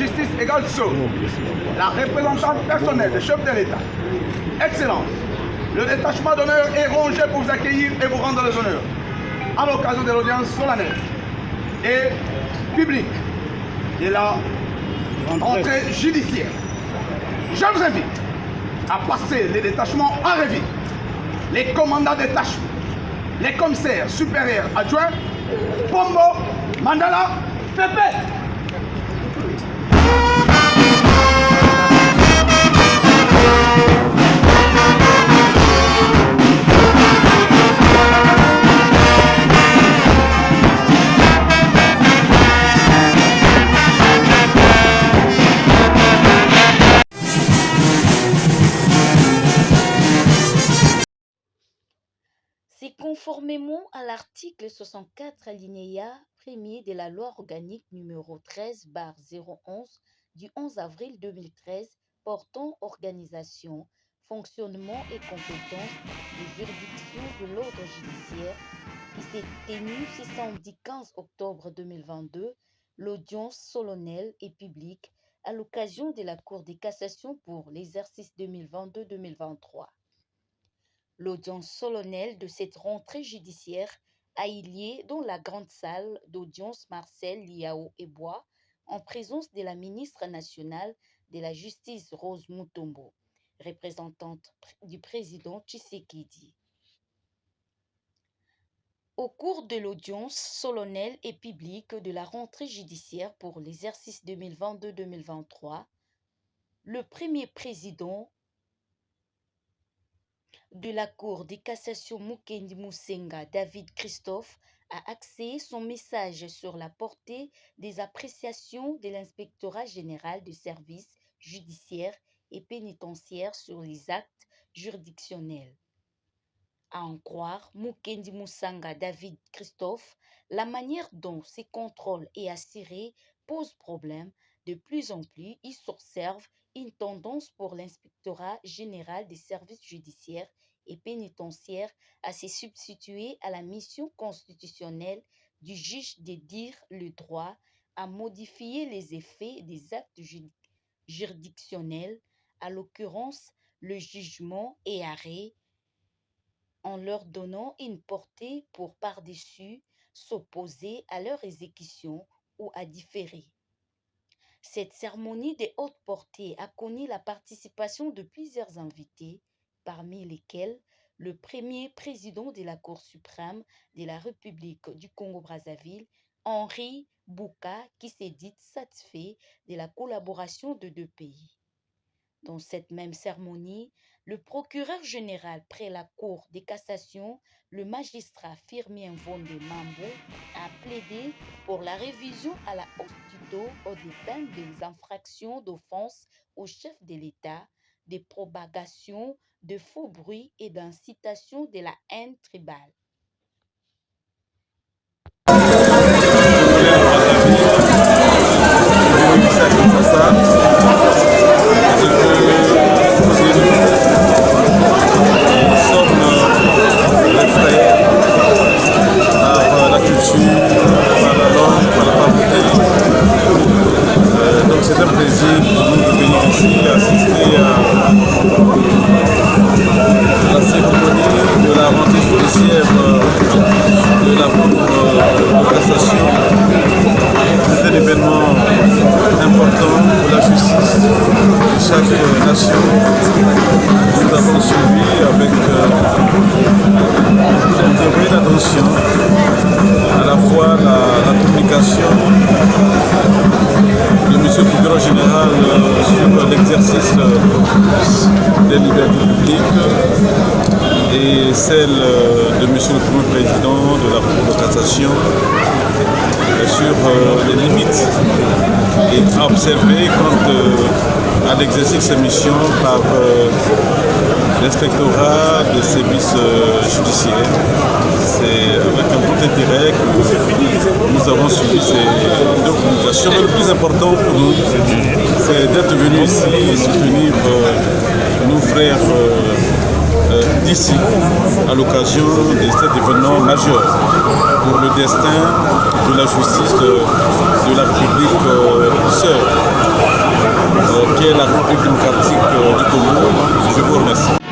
justice égale Sceaux, la représentante personnelle du chef de l'État. Excellence, le détachement d'honneur est rongé pour vous accueillir et vous rendre les honneurs à l'occasion de l'audience solennelle et publique de la rentrée judiciaire. Je vous invite à passer les détachements en revue. Les commandants des détachement, les commissaires supérieurs adjoints, Pombo, Mandala, Pepe. C'est conformément à l'article 64 alinéa 1er de la loi organique numéro 13/011 du 11 avril 2013 portant organisation, fonctionnement et compétences des juridictions de l'ordre judiciaire qui s'est tenue ce samedi 15 octobre 2022, l'audience solennelle et publique à l'occasion de la Cour de cassation pour l'exercice 2022-2023. L'audience solennelle de cette rentrée judiciaire a eu lieu dans la grande salle d'audience Marcel Liao Ebois en présence de la ministre nationale de la Justice Rose Mutombo, représentante du président Tshisekedi. Au cours de l'audience solennelle et publique de la rentrée judiciaire pour l'exercice 2022-2023, le premier président de la Cour de cassation Mukendi Musenga, David Christophe, a axé son message sur la portée des appréciations de l'inspectorat général des services judiciaires et pénitentiaires sur les actes juridictionnels. À en croire Mukendi Musenga, David Christophe, la manière dont ces contrôles est assuré pose problème. De plus en plus, il s'observe une tendance pour l'inspectorat général des services judiciaires et pénitentiaires à se substituer à la mission constitutionnelle du juge de dire le droit à modifier les effets des actes juridictionnels, à l'occurrence le jugement et arrêt, en leur donnant une portée pour par-dessus s'opposer à leur exécution ou à différer. Cette cérémonie de haute portée a connu la participation de plusieurs invités, parmi lesquels le premier président de la Cour suprême de la République du Congo-Brazzaville, Henri Bouka, qui s'est dit satisfait de la collaboration de deux pays. Dans cette même cérémonie, le procureur général près la Cour de cassation, le magistrat Firmien Vonde Mambo, a plaidé pour la révision à la hausse du taux des peines des infractions d'offense au chef de l'État, des propagations de faux bruits et d'incitation de la haine tribale. C'est un plaisir pour nous de venir ici assister à la cérémonie de la rentrée judiciaire de la Cour de cassation. C'est un événement important pour la justice de chaque nation. Nous avons suivi avec intérêt et attention à la fois la communication de M. le procureur général sur l'exercice des libertés publiques et celle de M. le Premier Président de la Cour de cassation sur les limites et à observer quant à l'exercice de ces missions par l'inspectorat des services judiciaires. C'est avec un grand intérêt que nous avons suivi ces deux communications. Mais le plus important pour nous, c'est d'être venus ici et soutenir nos frères d'ici à l'occasion de cet événement majeur pour le destin de la justice de la République sœur, qui est la République démocratique du Congo. Je vous remercie.